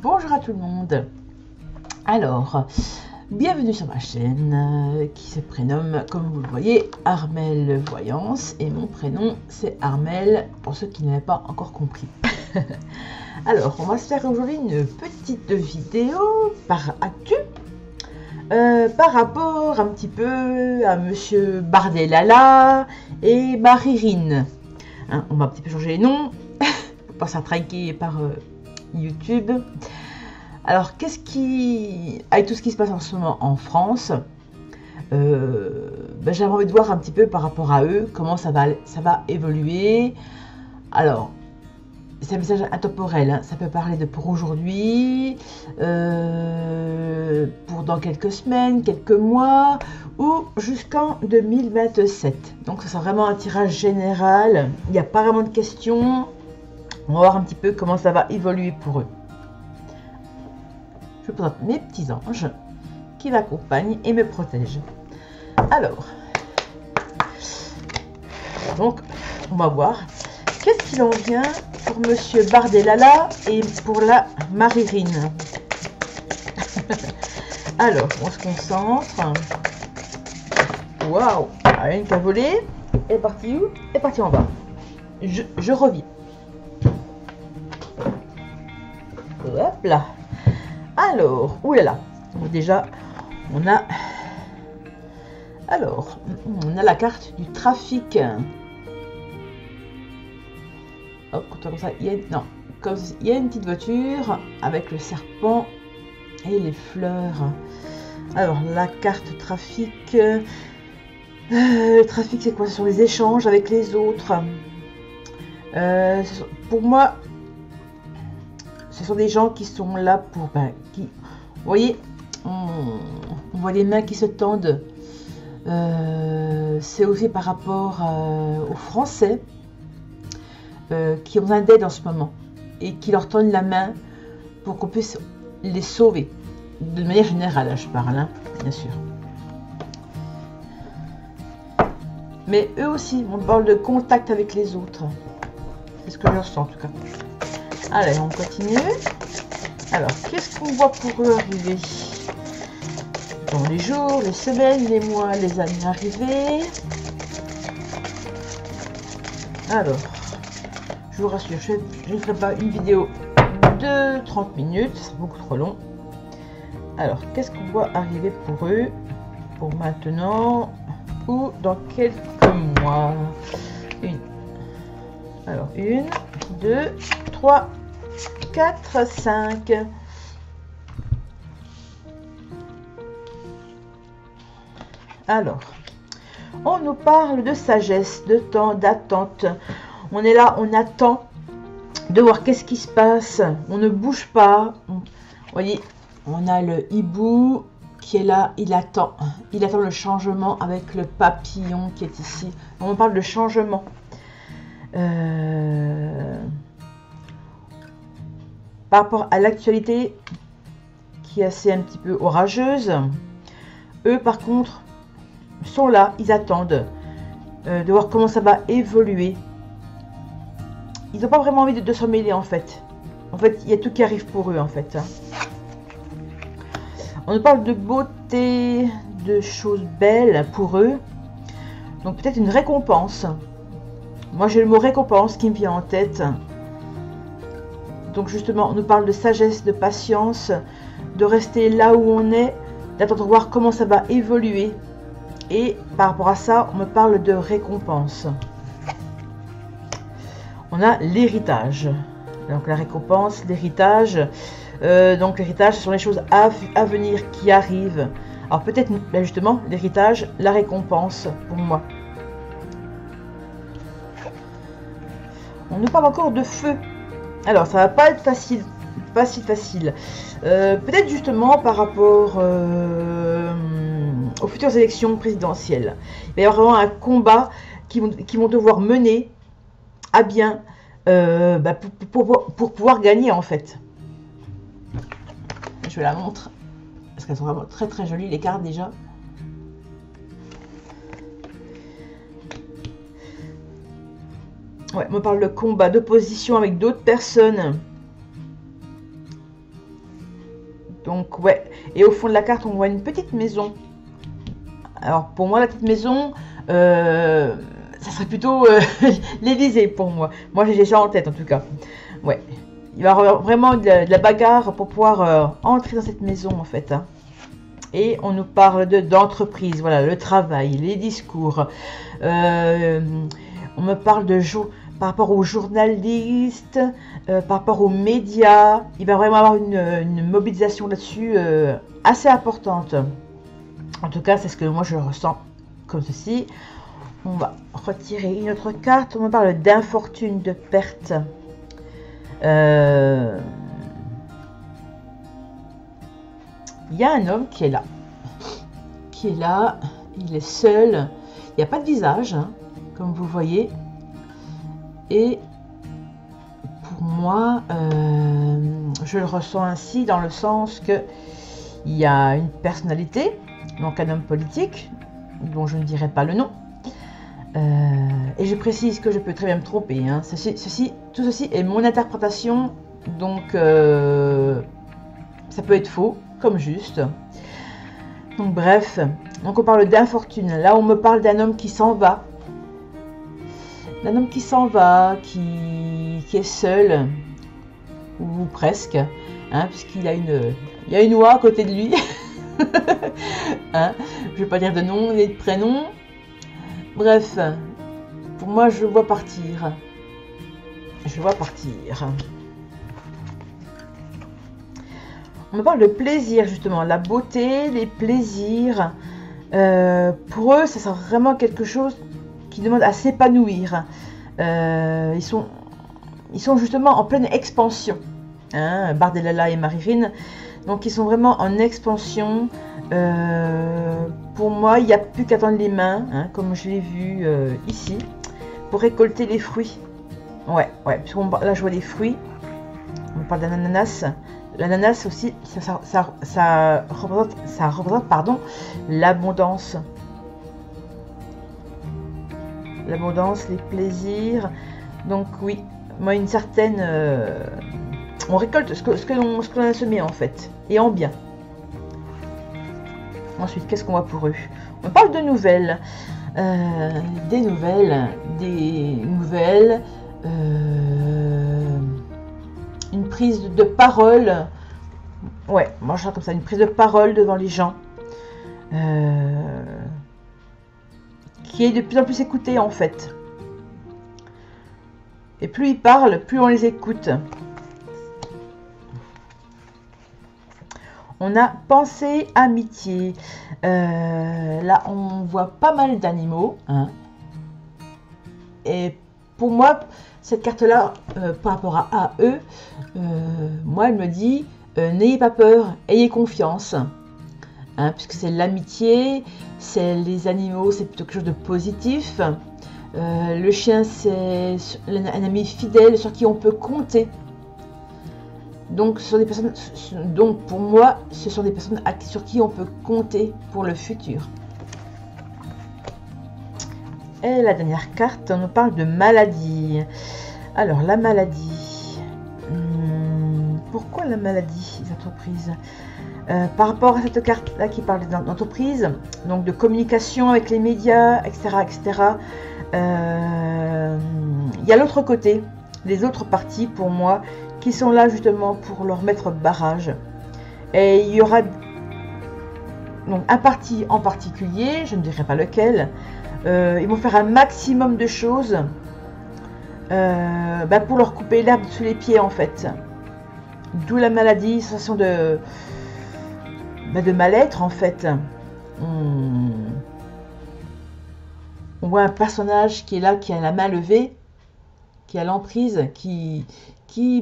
Bonjour à tout le monde. Alors, bienvenue sur ma chaîne qui se prénomme, comme vous le voyez, Armelle Voyance. Et mon prénom, c'est Armelle, pour ceux qui n'avaient pas encore compris. Alors, on va se faire aujourd'hui une petite vidéo par actu. Par rapport un petit peu à Monsieur Bardellala et Maririne. Hein, on va un petit peu changer les noms, pour pas s'attraquer par YouTube. Alors, qu'est-ce qui, avec tout ce qui se passe en ce moment en France, j'avais envie de voir un petit peu par rapport à eux, comment ça va évoluer. Alors, c'est un message intemporel, hein. Ça peut parler de pour aujourd'hui, pour dans quelques semaines, quelques mois, ou jusqu'en 2027. Donc, ça sera vraiment un tirage général. Il n'y a pas vraiment de questions. On va voir un petit peu comment ça va évoluer pour eux. Je vous présente mes petits anges qui m'accompagnent et me protègent. Alors, donc, on va voir qu'est-ce qu'il en vient pour Monsieur Bardellala et pour la Maririne. Alors, on se concentre. Waouh, une qui a volé. Elle est partie où? Elle est partie en bas. Je reviens. Hop là. Alors, oulala. Déjà, on a la carte du trafic. Hop, comme ça, il y a une petite voiture avec le serpent et les fleurs. Alors, la carte trafic. Le trafic, c'est quoi? Ce sont les échanges avec les autres. Pour moi, ce sont des gens qui sont là pour... vous voyez, on voit des mains qui se tendent. C'est aussi par rapport aux Français qui ont besoin d'aide en ce moment et qui leur tendent la main pour qu'on puisse les sauver. De manière générale, là, je parle, hein, bien sûr. Mais eux aussi, on parle de contact avec les autres. C'est ce que je ressens en tout cas. Allez, on continue. Alors, qu'est-ce qu'on voit pour eux arriver dans les jours, les semaines, les mois, les années arrivées? Alors, je vous rassure, je ne ferai pas une vidéo de 30 minutes, c'est beaucoup trop long. Alors, qu'est-ce qu'on voit arriver pour eux, pour maintenant ou dans quelques mois? Alors, 1, 2, 3, 4, 5. Alors, on nous parle de sagesse, de temps, d'attente. On est là, on attend de voir qu'est-ce qui se passe. On ne bouge pas. Vous voyez, on a le hibou qui est là, il attend le changement avec le papillon qui est ici. On parle de changement. Par rapport à l'actualité qui est assez un petit peu orageuse, eux par contre sont là, ils attendent de voir comment ça va évoluer. Ils n'ont pas vraiment envie de s'en mêler en fait. En fait, il y a tout qui arrive pour eux en fait. On nous parle de beauté, de choses belles pour eux. Donc peut-être une récompense. Moi j'ai le mot récompense qui me vient en tête. Donc justement, on nous parle de sagesse, de patience, de rester là où on est, d'attendre de voir comment ça va évoluer. Et par rapport à ça, on me parle de récompense. On a l'héritage. Donc la récompense, l'héritage. Donc l'héritage, ce sont les choses à venir qui arrivent. Alors peut-être justement l'héritage, la récompense pour moi. On nous parle encore de feu. Alors, ça va pas être facile, facile. Peut-être justement par rapport aux futures élections présidentielles. Il va y avoir vraiment un combat qui vont devoir mener à bien pour pouvoir gagner en fait. Je la montre parce qu'elles sont vraiment très très jolies les cartes déjà. Ouais, on me parle de combat, d'opposition avec d'autres personnes. Donc ouais, et au fond de la carte on voit une petite maison. Alors pour moi la petite maison, ça serait plutôt l'Élysée pour moi. Moi j'ai ça en tête en tout cas. Ouais, il va y avoir vraiment de la bagarre pour pouvoir entrer dans cette maison en fait. Hein. Et on nous parle d'entreprise, voilà, le travail, les discours. On me parle de par rapport aux journalistes, par rapport aux médias. Il va vraiment avoir une mobilisation là-dessus assez importante. En tout cas, c'est ce que moi je ressens comme ceci. On va retirer une autre carte. On me parle d'infortune, de perte. Il y a un homme qui est là. Il est seul. Il n'y a pas de visage, hein, comme vous voyez. Et pour moi, je le ressens ainsi dans le sens que il y a une personnalité, donc un homme politique, dont je ne dirai pas le nom. Et je précise que je peux très bien me tromper. Hein. Tout ceci est mon interprétation, donc ça peut être faux, comme juste. Donc bref, donc on parle d'infortune. Là, on me parle d'un homme qui s'en va. D'un homme qui s'en va, qui est seul, ou presque, hein, puisqu'il a il y a une oie à côté de lui. Hein, je ne vais pas dire de nom ni de prénom. Bref, pour moi, je vois partir. Je vois partir. On me parle de plaisir, justement. La beauté, les plaisirs. Pour eux, ça sera vraiment quelque chose qui demande à s'épanouir. Ils sont justement en pleine expansion. Hein, Bardellala et Marivine. Donc, ils sont vraiment en expansion. Pour moi, il n'y a plus qu'à tendre les mains, hein, comme je l'ai vu ici, pour récolter les fruits. Ouais, là je vois des fruits. On parle d'un ananas. L'ananas aussi, ça représente pardon, l'abondance. L'abondance, les plaisirs. Donc oui, moi une certaine... on récolte ce que l'on a semé en fait, et en bien. Ensuite, qu'est-ce qu'on voit pour eux? On parle de nouvelles. Des nouvelles. Une prise de parole. Ouais, moi je sens comme ça, une prise de parole devant les gens. Qui est de plus en plus écoutée en fait. Et plus ils parlent, plus on les écoute. On a pensée, amitié. Là, on voit pas mal d'animaux. Hein. Et pour moi, cette carte-là, par rapport à eux, moi, elle me dit, n'ayez pas peur, ayez confiance. Hein, puisque c'est l'amitié, c'est les animaux, c'est plutôt quelque chose de positif. Le chien, c'est un ami fidèle sur qui on peut compter. Donc, pour moi, ce sont des personnes sur qui on peut compter pour le futur. Et la dernière carte, on nous parle de maladie. Alors, la maladie. Pourquoi la maladie, les entreprises? Par rapport à cette carte-là qui parle d'entreprise, donc de communication avec les médias, etc., etc., il y a l'autre côté, les autres parties, pour moi, qui sont là justement pour leur mettre barrage. Et il y aura donc un parti en particulier, je ne dirai pas lequel, ils vont faire un maximum de choses pour leur couper l'herbe sous les pieds en fait. D'où la maladie, sensation de mal-être en fait. On voit un personnage qui est là, qui a la main levée, qui a l'emprise, qui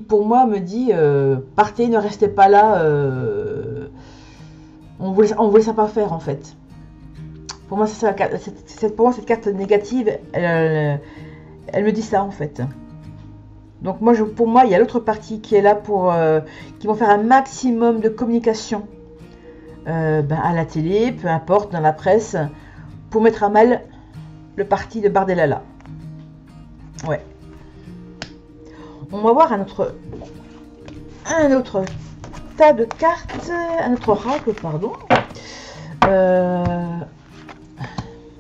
pour moi me dit partez, ne restez pas là, on vous laisse pas faire en fait. Pour moi, cette carte négative, elle me dit ça en fait. Donc moi, pour moi, il y a l'autre partie qui est là pour qui vont faire un maximum de communication à la télé, peu importe, dans la presse, pour mettre à mal le parti de Bardellala. Ouais. On va voir un autre tas de cartes, un autre oracle, pardon.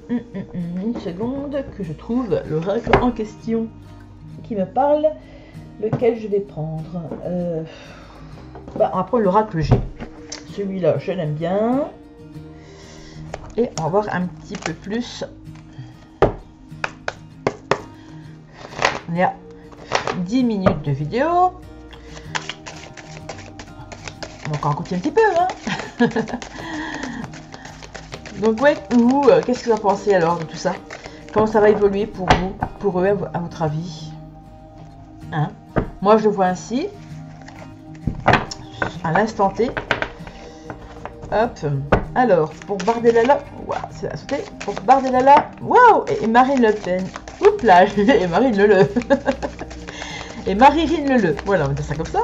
Une seconde que je trouve l'oracle en question qui me parle, lequel je vais prendre. On va prendre l'oracle G. Celui-là, je l'aime bien. Et on va voir un petit peu plus. On est à 10 minutes de vidéo. On va encore continuer un petit peu, hein. Donc ouais, vous, qu'est-ce que vous en pensez alors de tout ça? Comment ça va évoluer pour vous, pour eux, à votre avis, hein? Moi, je le vois ainsi, à l'instant T. Hop. Alors, pour Bardellala, wow, c'est à sauter. Pour Bardellala, waouh, et Marine Le Pen. Oups là, et Marine Le. Et Marie-Rine Le. Voilà, on va dire ça comme ça.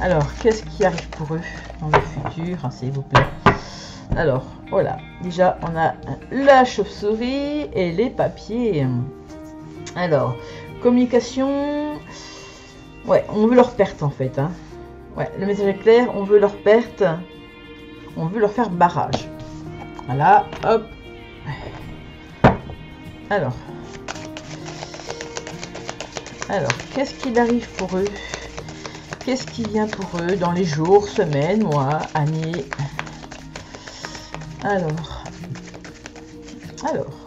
Alors, qu'est-ce qui arrive pour eux dans le futur, hein, s'il vous plaît? Alors, voilà. Déjà, on a la chauve-souris et les papiers. Alors, communication. Ouais, on veut leur perte en fait. Hein. Ouais, le message est clair. On veut leur perte. On veut leur faire barrage. Voilà, hop. Alors, qu'est-ce qu'il arrive pour eux? Qu'est-ce qui vient pour eux dans les jours, semaines, mois, années? Alors,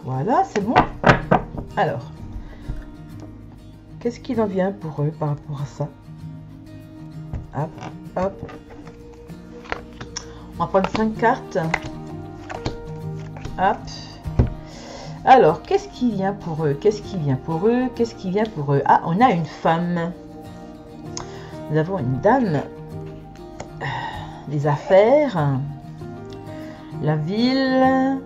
voilà, c'est bon. Alors, qu'est-ce qu'il en vient pour eux par rapport à ça? Hop, hop. On va prendre 5 cartes. Hop. Alors, qu'est-ce qui vient pour eux? Qu'est-ce qui vient pour eux? Qu'est-ce qui vient pour eux? Ah, on a une femme. Nous avons une dame. Les affaires. La ville.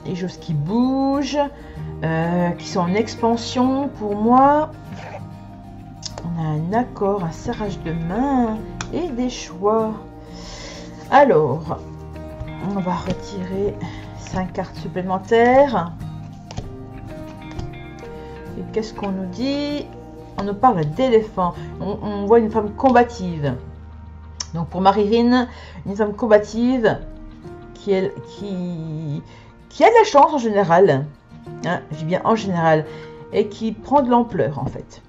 Les choses qui bougent. Qui sont en expansion pour moi. On a un accord, un serrage de main et des choix. Alors, on va retirer 5 cartes supplémentaires. Et qu'est-ce qu'on nous dit? On nous parle d'éléphant. On voit une femme combative. Donc pour Marie-Rine, une femme combative qui a de la chance en général. Hein, je dis bien en général. Et qui prend de l'ampleur en fait.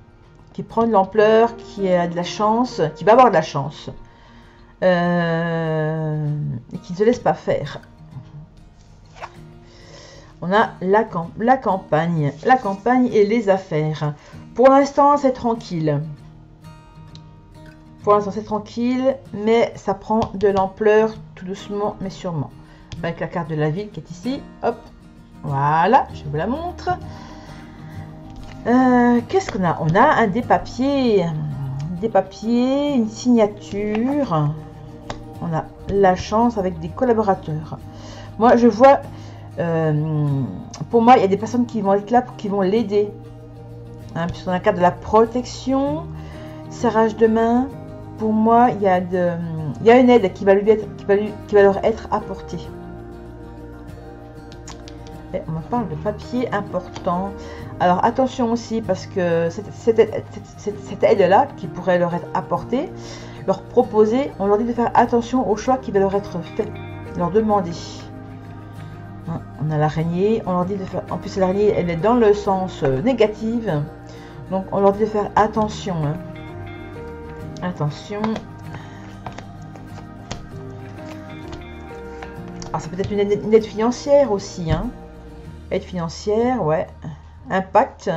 Qui prend de l'ampleur, qui a de la chance, qui va avoir de la chance. Et qui ne se laisse pas faire. On a la campagne et les affaires. Pour l'instant, c'est tranquille. Pour l'instant, c'est tranquille, mais ça prend de l'ampleur tout doucement, mais sûrement. Avec la carte de la ville qui est ici. Hop, voilà, je vous la montre. Qu'est-ce qu'on a? On a des papiers, une signature. On a la chance avec des collaborateurs. Moi, je vois, pour moi, il y a des personnes qui vont être là, qui vont l'aider. Hein, puisqu'on a la carte de la protection, serrage de main. Pour moi, il y a une aide qui va leur être apportée. Et on me parle de papier important. Alors attention aussi, parce que cette aide-là qui pourrait leur être apportée, leur proposer, on leur dit de faire attention au choix qui va leur être fait, leur demander. Hein, on a l'araignée, on leur dit de faire, en plus l'araignée elle est dans le sens négatif, donc on leur dit de faire attention. Hein. Attention. Alors ça peut être une aide financière aussi, hein. Aide financière, ouais. Impact.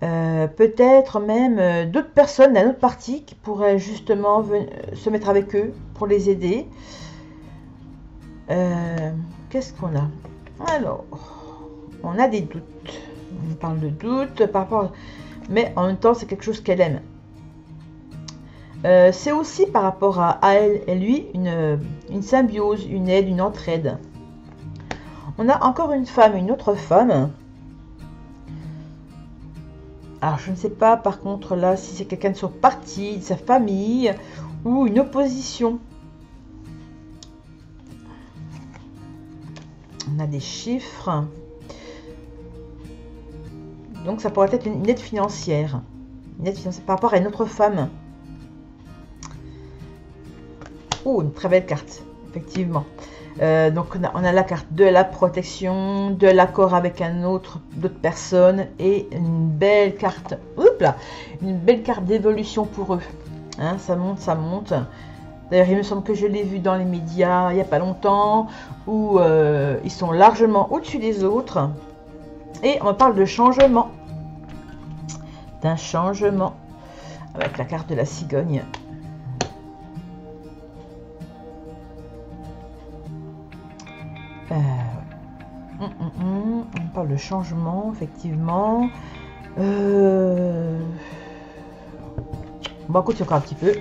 Peut-être même d'autres personnes d'un autre parti qui pourraient justement se mettre avec eux pour les aider. Qu'est-ce qu'on a? Alors, on a des doutes. On parle de doutes par rapport, mais en même temps, c'est quelque chose qu'elle aime. C'est aussi par rapport à elle et lui une symbiose, une aide, une entraide. On a encore une femme, une autre femme. Alors, je ne sais pas, par contre, là, si c'est quelqu'un de son parti, de sa famille, ou une opposition. On a des chiffres. Donc, ça pourrait être une aide financière. Une aide financière par rapport à une autre femme. Oh, une très belle carte, effectivement. Donc on a la carte de la protection, de l'accord avec d'autres personnes et une belle carte, oups là, une belle carte d'évolution pour eux. Hein, ça monte, ça monte. D'ailleurs, il me semble que je l'ai vu dans les médias il n'y a pas longtemps, où ils sont largement au-dessus des autres. Et on parle de changement. D'un changement. Avec la carte de la cigogne. On parle de changement, effectivement. On va continuer encore un petit peu.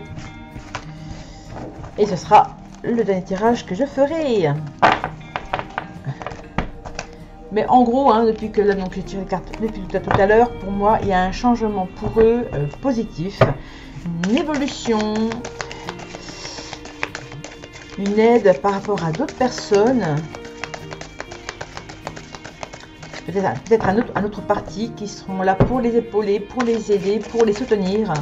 Et ce sera le dernier tirage que je ferai. Mais en gros, hein, depuis que là, donc j'ai tiré les cartes depuis tout à l'heure, pour moi, il y a un changement pour eux positif, une évolution, une aide par rapport à d'autres personnes. Peut-être un autre parti qui seront là pour les épauler, pour les aider, pour les soutenir.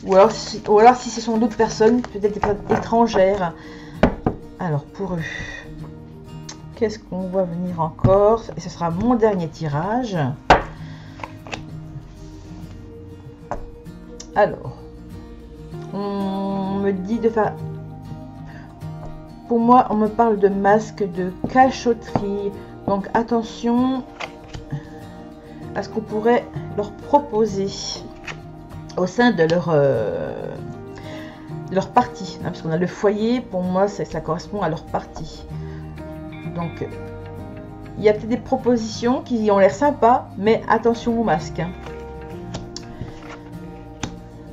Ou alors si ce sont d'autres personnes, peut-être étrangères. Alors pour eux, qu'est-ce qu'on va venir encore? Et ce sera mon dernier tirage. Alors, on me dit de faire... Pour moi, on me parle de masque, de cachotterie. Donc attention à ce qu'on pourrait leur proposer au sein de leur partie. Hein, parce qu'on a le foyer, pour moi, ça correspond à leur partie. Donc, il y a peut-être des propositions qui ont l'air sympas, mais attention au masque. Hein.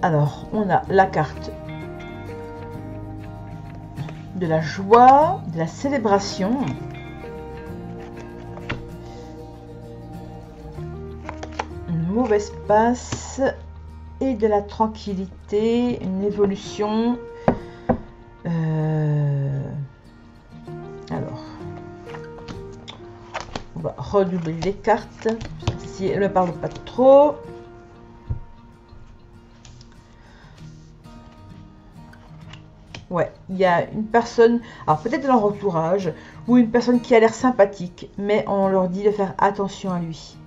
Alors, on a la carte de la joie, de la célébration. Une mauvaise passe et de la tranquillité, une évolution. Alors, on va redoubler les cartes. Si elle ne parle pas trop. Ouais, il y a une personne, alors peut-être dans leur entourage, ou une personne qui a l'air sympathique, mais on leur dit de faire attention à lui.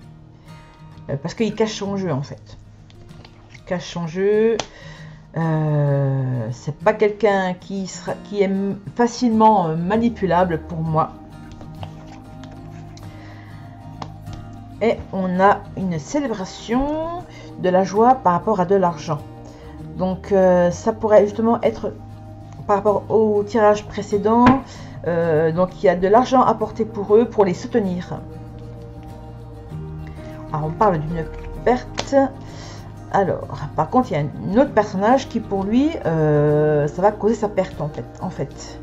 Parce qu'il cache son jeu en fait. Il cache son jeu. C'est pas quelqu'un qui est facilement manipulable pour moi. Et on a une célébration de la joie par rapport à de l'argent. Donc ça pourrait justement être par rapport au tirage précédent. Donc il y a de l'argent apporté pour eux, pour les soutenir. Alors on parle d'une perte. Alors, par contre, il y a un autre personnage qui, pour lui, ça va causer sa perte, en fait.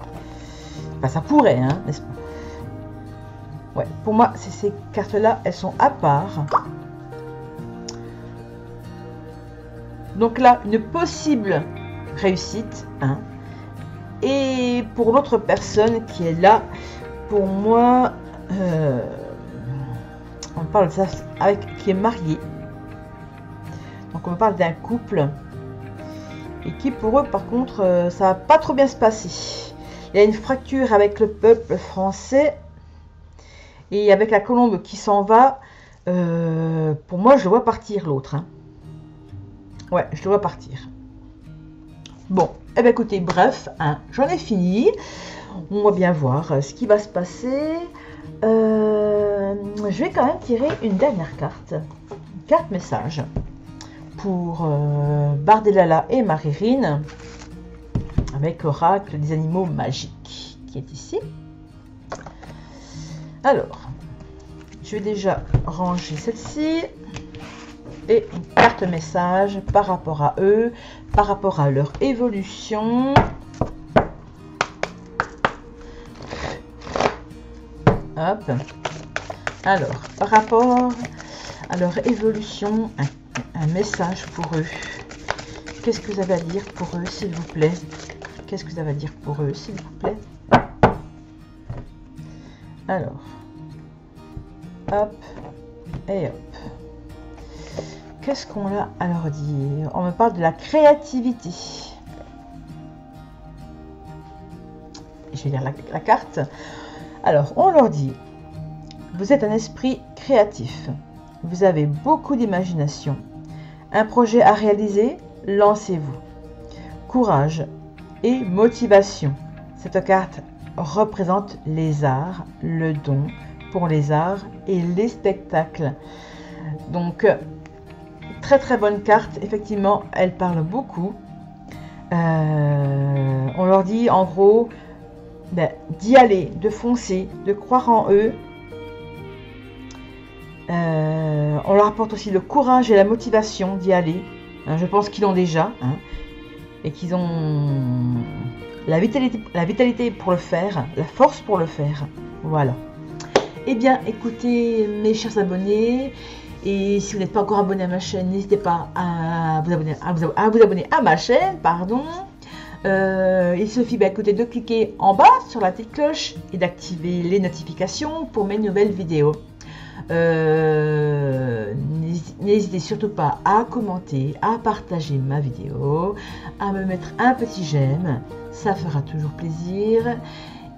Enfin, ça pourrait, hein, n'est-ce pas? Ouais, pour moi, ces cartes-là, elles sont à part. Donc là, une possible réussite, hein. Et pour l'autre personne qui est là, pour moi, on parle de ça qui est marié. Donc on parle d'un couple et qui pour eux par contre ça va pas trop bien se passer. Il y a une fracture avec le peuple français et avec la colombe qui s'en va. Pour moi je le vois partir l'autre. Hein. Ouais, je le vois partir. Bon, eh bien écoutez, bref, hein, j'en ai fini. On va bien voir ce qui va se passer. Je vais quand même tirer une dernière carte. Une carte message. Pour Bardelala et Maririne, avec l'oracle des animaux magiques qui est ici. Alors, je vais déjà ranger celle-ci et une carte message par rapport à eux, par rapport à leur évolution. Hop. Alors, par rapport à leur évolution, un message pour eux. Qu'est-ce que vous avez à dire pour eux, s'il vous plaît? Qu'est-ce que vous avez à dire pour eux, s'il vous plaît? Alors, hop et hop. qu'est-ce qu'on a à leur dire? On me parle de la créativité. Je vais lire la carte. Alors, on leur dit, vous êtes un esprit créatif. Vous avez beaucoup d'imagination. Un projet à réaliser, lancez-vous. Courage et motivation. Cette carte représente les arts, le don pour les arts et les spectacles. Donc, très très bonne carte. Effectivement, elle parle beaucoup. On leur dit en gros d'y aller, de foncer, de croire en eux. On leur apporte aussi le courage et la motivation d'y aller. Je pense qu'ils l'ont déjà. Et qu'ils ont la vitalité pour le faire, la force pour le faire. Voilà. Eh bien, écoutez, mes chers abonnés, et si vous n'êtes pas encore abonné à ma chaîne, n'hésitez pas à vous abonner à ma chaîne, pardon. Il suffit écoutez, de cliquer en bas sur la petite cloche et d'activer les notifications pour mes nouvelles vidéos. N'hésitez surtout pas à commenter, à partager ma vidéo, à me mettre un petit j'aime, ça fera toujours plaisir.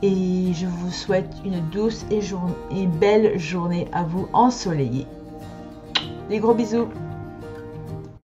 Et je vous souhaite une douce et belle journée à vous ensoleillée. Des gros bisous.